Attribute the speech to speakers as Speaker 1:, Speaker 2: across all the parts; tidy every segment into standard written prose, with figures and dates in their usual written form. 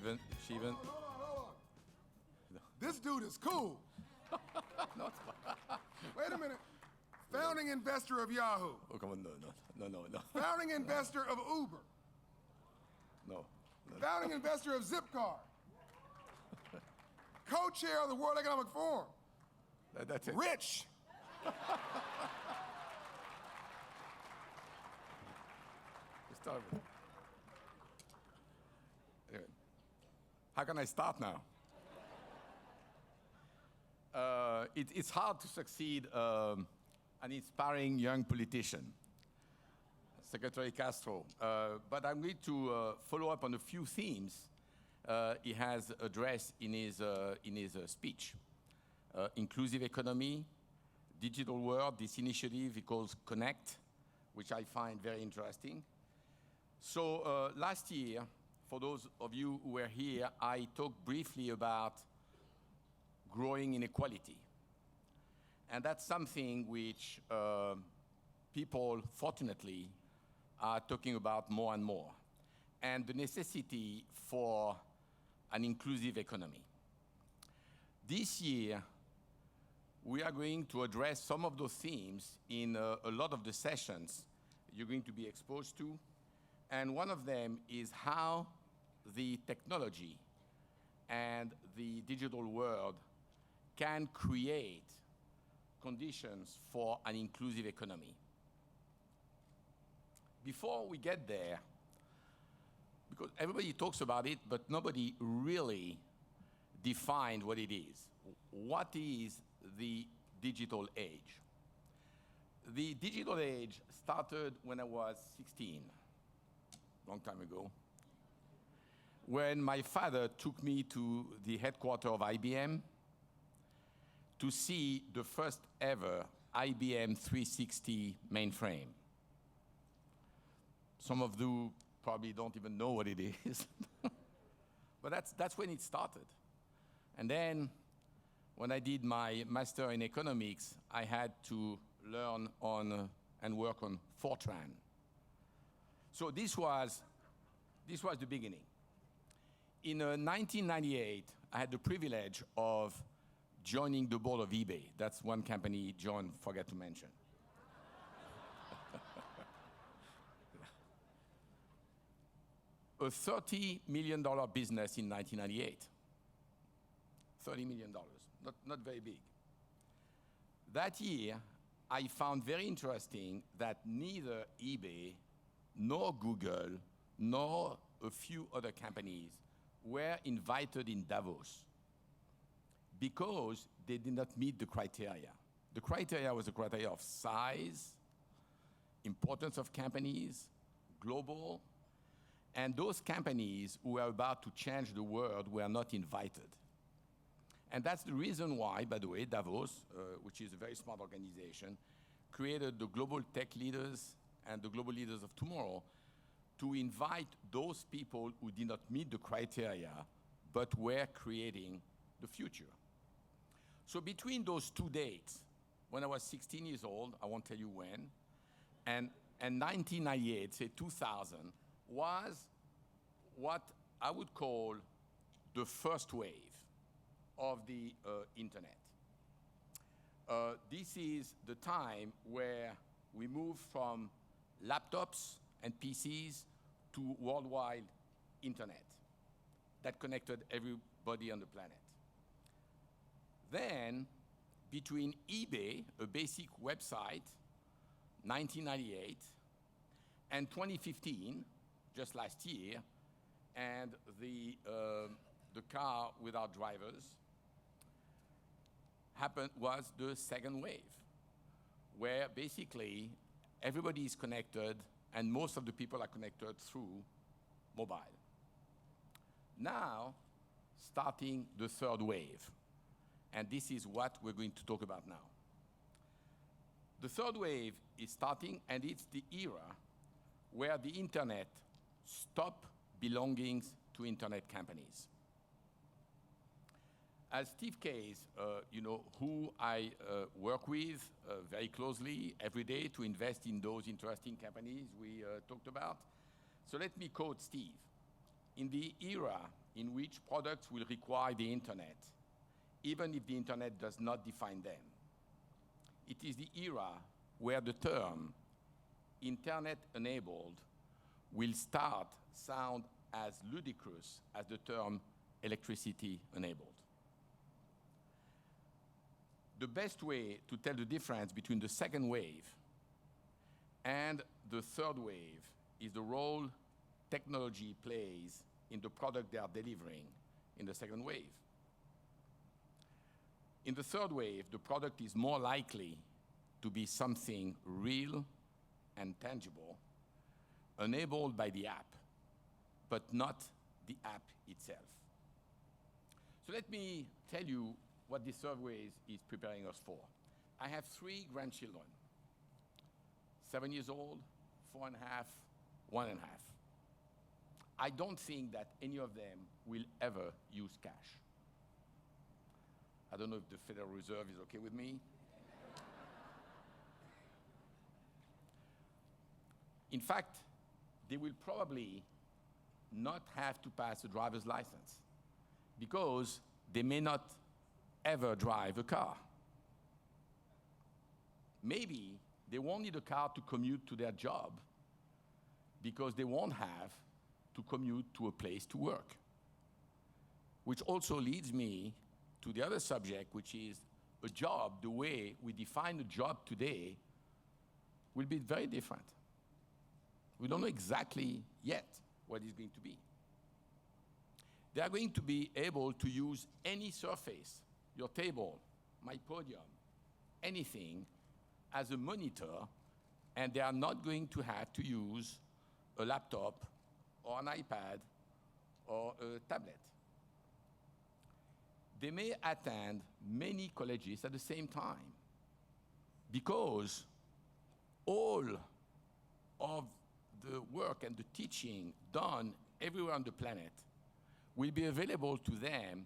Speaker 1: Hold on.
Speaker 2: No.
Speaker 1: This dude is cool.
Speaker 2: No, it's fine.
Speaker 1: Wait a minute. Founding investor of Yahoo.
Speaker 2: Oh, come on, no.
Speaker 1: Founding investor of Uber.
Speaker 2: No.
Speaker 1: Founding investor of Zipcar. Co-chair of the World Economic Forum.
Speaker 2: That's it.
Speaker 1: Rich.
Speaker 2: Start with it. Anyway, how can I start now? It's hard to succeed an inspiring young politician, Secretary Castro. But I'm going to follow up on a few themes he has addressed in his speech. Inclusive economy, digital world, this initiative he calls Connect, which I find very interesting. So last year, for those of you who were here, I talked briefly about growing inequality. And that's something which people, fortunately, are talking about more and more, and the necessity for an inclusive economy. This year, we are going to address some of those themes in a lot of the sessions you're going to be exposed to. And one of them is how the technology and the digital world can create conditions for an inclusive economy. Before we get there, because everybody talks about it, but nobody really defined what it is. What is the digital age? The digital age started when I was 16. Long time ago, when my father took me to the headquarters of IBM to see the first ever IBM 360 mainframe. Some of you probably don't even know what it is, but that's when it started. And then when I did my master in economics, I had to learn on and work on Fortran. So this was the beginning. In 1998, I had the privilege of joining the board of eBay. That's one company John forgot to mention. A $30 million business in 1998. $30 million, not very big. That year, I found very interesting that neither eBay nor Google, nor a few other companies were invited in Davos because they did not meet the criteria. The criteria was the criteria of size, importance of companies, global, and those companies who were about to change the world were not invited. And that's the reason why, by the way, Davos, which is a very smart organization, created the global tech leaders and the global leaders of tomorrow to invite those people who did not meet the criteria but were creating the future. So between those two dates, when I was 16 years old, I won't tell you when, and 1998, say 2000, was what I would call the first wave of the internet. This is the time where we moved from laptops and PCs to worldwide internet that connected everybody on the planet. Then, between eBay, a basic website, 1998, and 2015, just last year, and the car without drivers, was the second wave, where basically everybody is connected and most of the people are connected through mobile. Now, starting the third wave, and this is what we're going to talk about now. The third wave is starting, and it's the era where the internet stopped belonging to internet companies. As Steve Case, who I work with very closely every day to invest in those interesting companies we talked about. So let me quote Steve. In the era in which products will require the internet, even if the internet does not define them. It is the era where the term internet-enabled will sound as ludicrous as the term electricity-enabled. The best way to tell the difference between the second wave and the third wave is the role technology plays in the product they are delivering in the second wave. In the third wave, the product is more likely to be something real and tangible, enabled by the app, but not the app itself. So let me tell you what this third wave is preparing us for. I have 3 grandchildren, 7 years old, 4.5, 1.5. I don't think that any of them will ever use cash. I don't know if the Federal Reserve is okay with me. In fact, they will probably not have to pass a driver's license because they may not ever drive a car. Maybe they won't need a car to commute to their job because they won't have to commute to a place to work. Which also leads me to the other subject, which is a job. The way we define a job today will be very different. We don't know exactly yet what it's going to be. They are going to be able to use any surface, your table, my podium, anything, as a monitor, and they are not going to have to use a laptop or an iPad or a tablet. They may attend many colleges at the same time because all of the work and the teaching done everywhere on the planet will be available to them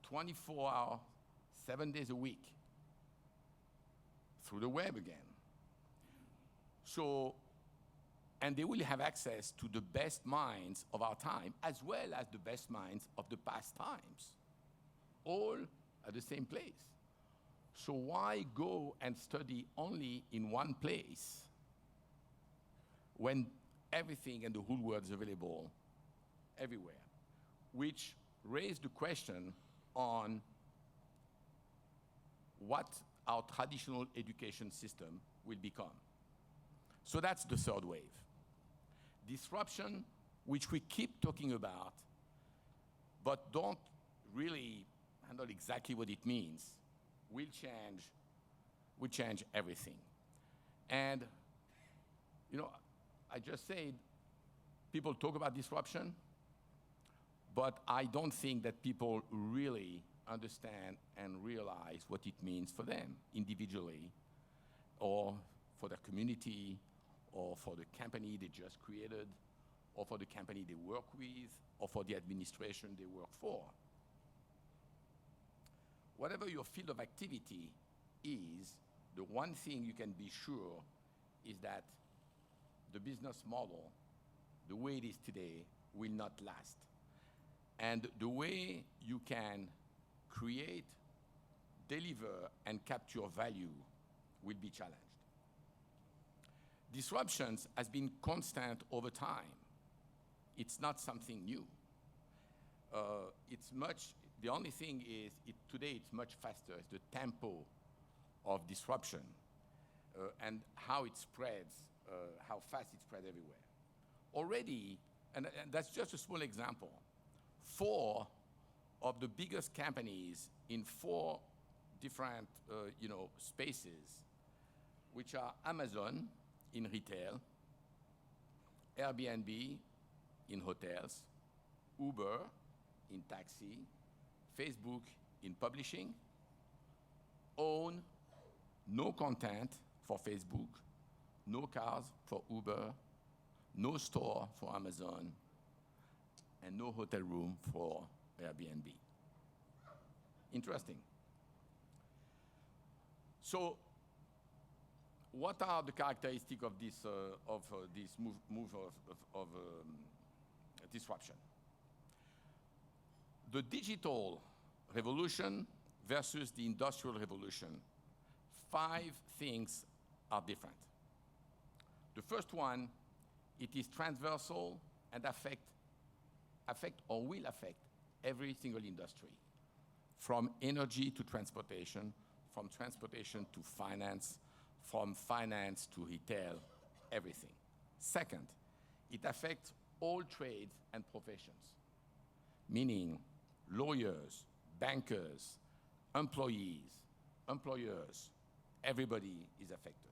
Speaker 2: 24 hours, 7 days a week through the web again. So, and they will have access to the best minds of our time as well as the best minds of the past times, all at the same place. So why go and study only in one place when everything and the whole world is available everywhere? Which raised the question on what our traditional education system will become. So that's the third wave. Disruption, which we keep talking about, but don't really handle exactly what it means, will change everything. And, you know, I just said people talk about disruption, but I don't think that people really understand and realize what it means for them individually, or for their community, or for the company they just created, or for the company they work with, or for the administration they work for. Whatever your field of activity is, the one thing you can be sure is that the business model, the way it is today, will not last. And the way you can create, deliver, and capture value will be challenged. Disruptions has been constant over time. It's not something new. The only thing is, today it's much faster. It's the tempo of disruption and how it spreads, how fast it spreads everywhere. Already, and that's just a small example, 4 of the biggest companies in 4 different spaces, which are Amazon in retail, Airbnb in hotels, Uber in taxi, Facebook in publishing, own no content for Facebook, no cars for Uber, no store for Amazon, and no hotel room for Airbnb. Interesting. So, what are the characteristics of this move of disruption? The digital revolution versus the industrial revolution, 5 things are different. The first one, it is transversal and affect or will affect every single industry, from energy to transportation, from transportation to finance, from finance to retail, everything. Second, it affects all trades and professions, meaning lawyers, bankers, employees, employers, everybody is affected.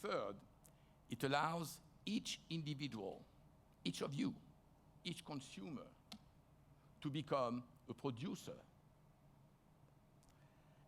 Speaker 2: Third, it allows each individual, each of you, each consumer, to become a producer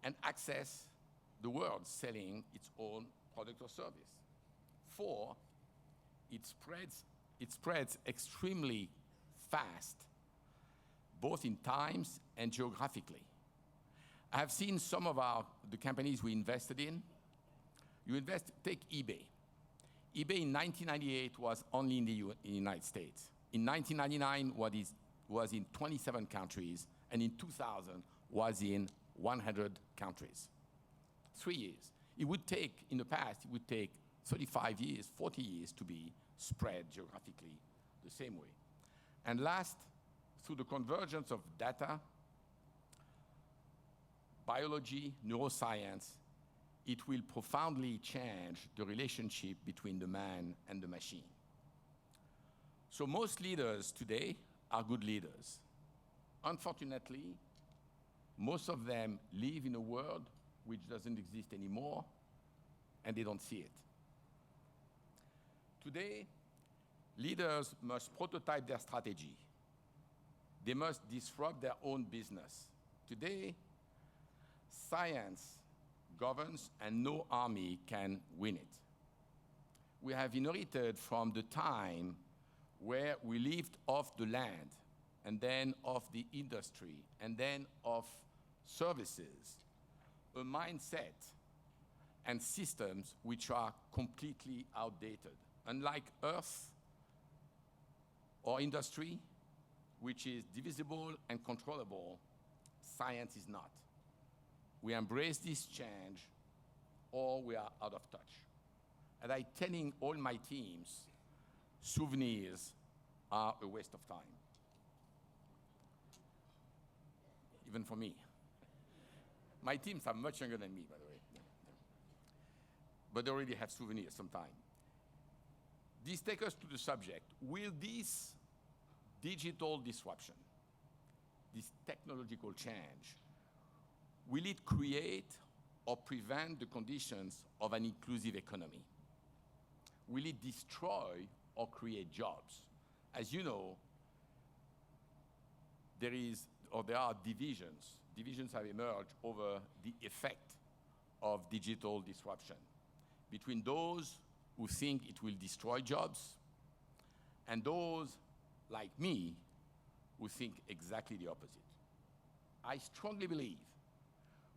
Speaker 2: and access the world selling its own product or service. 4, it spreads extremely fast, both in times and geographically. I have seen some of the companies we invested in. Take eBay. eBay in 1998 was only in the United States. In 1999 was in 27 countries, and in 2000 was in 100 countries. 3 years. In the past, it would take 35 years, 40 years to be spread geographically the same way. And last, through the convergence of data, biology, neuroscience, it will profoundly change the relationship between the man and the machine. So most leaders today are good leaders. Unfortunately, most of them live in a world which doesn't exist anymore, and they don't see it. Today, leaders must prototype their strategy. They must disrupt their own business. Today, science governs, and no army can win it. We have inherited from the time where we lived off the land, and then of the industry, and then of services, a mindset and systems which are completely outdated. Unlike Earth or industry, which is divisible and controllable, science is not. We embrace this change, or we are out of touch. And I'm telling all my teams, souvenirs are a waste of time. Even for me. My teams are much younger than me, by the way. But they already have souvenirs sometime. This takes us to the subject. Will this digital disruption, this technological change, will it create or prevent the conditions of an inclusive economy? Will it destroy or create jobs? As you know, there are divisions. Divisions have emerged over the effect of digital disruption between those who think it will destroy jobs and those like me who think exactly the opposite. I strongly believe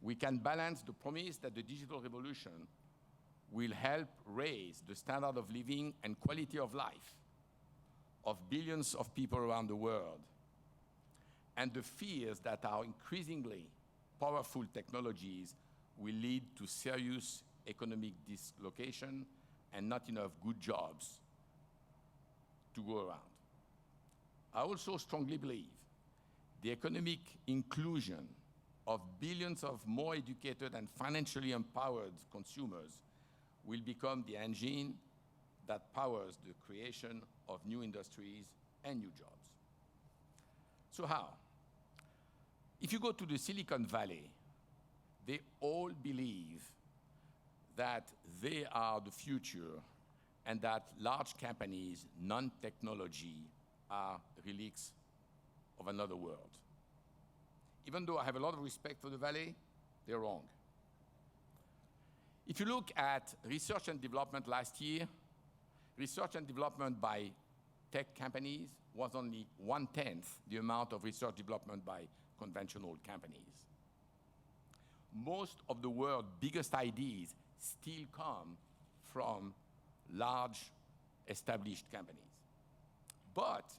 Speaker 2: we can balance the promise that the digital revolution will help raise the standard of living and quality of life of billions of people around the world, and the fears that our increasingly powerful technologies will lead to serious economic dislocation and not enough good jobs to go around. I also strongly believe the economic inclusion of billions of more educated and financially empowered consumers will become the engine that powers the creation of new industries and new jobs. So how? If you go to the Silicon Valley, they all believe that they are the future and that large companies, non-technology, are relics of another world. Even though I have a lot of respect for the Valley, they're wrong. If you look at research and development last year, research and development by tech companies was only 1/10 the amount of research development by conventional companies. Most of the world's biggest ideas still come from large established companies. But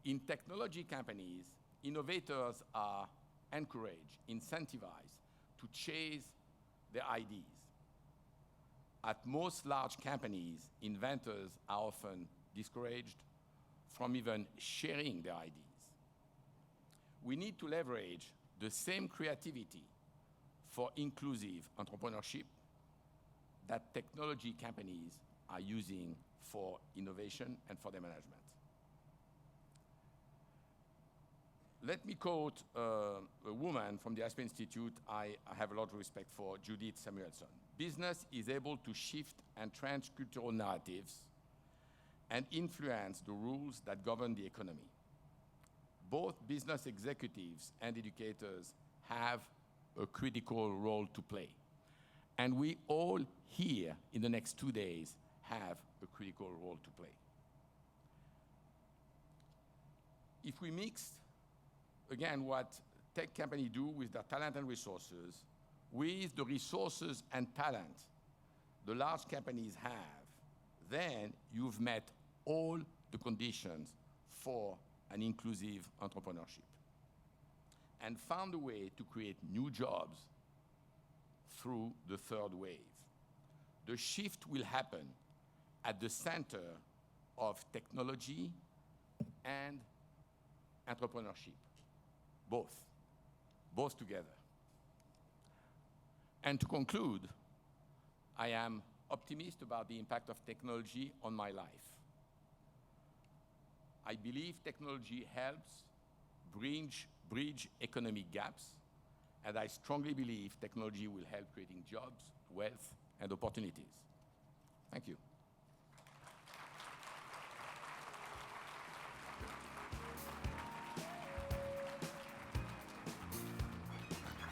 Speaker 2: in technology companies, innovators are encouraged, incentivized to chase their ideas. At most large companies, inventors are often discouraged from even sharing their ideas. We need to leverage the same creativity for inclusive entrepreneurship that technology companies are using for innovation and for their management. Let me quote a woman from the Aspen Institute I have a lot of respect for, Judith Samuelson. Business is able to shift and entrench cultural narratives and influence the rules that govern the economy. Both business executives and educators have a critical role to play. And we all here in the next 2 days have a critical role to play. If we mix, again, what tech companies do with their talent and resources, with the resources and talent the large companies have, then you've met all the conditions for an inclusive entrepreneurship and found a way to create new jobs through the third wave. The shift will happen at the center of technology and entrepreneurship, both together. And to conclude, I am optimistic about the impact of technology on my life. I believe technology helps bridge economic gaps, and I strongly believe technology will help creating jobs, wealth, and opportunities. Thank you.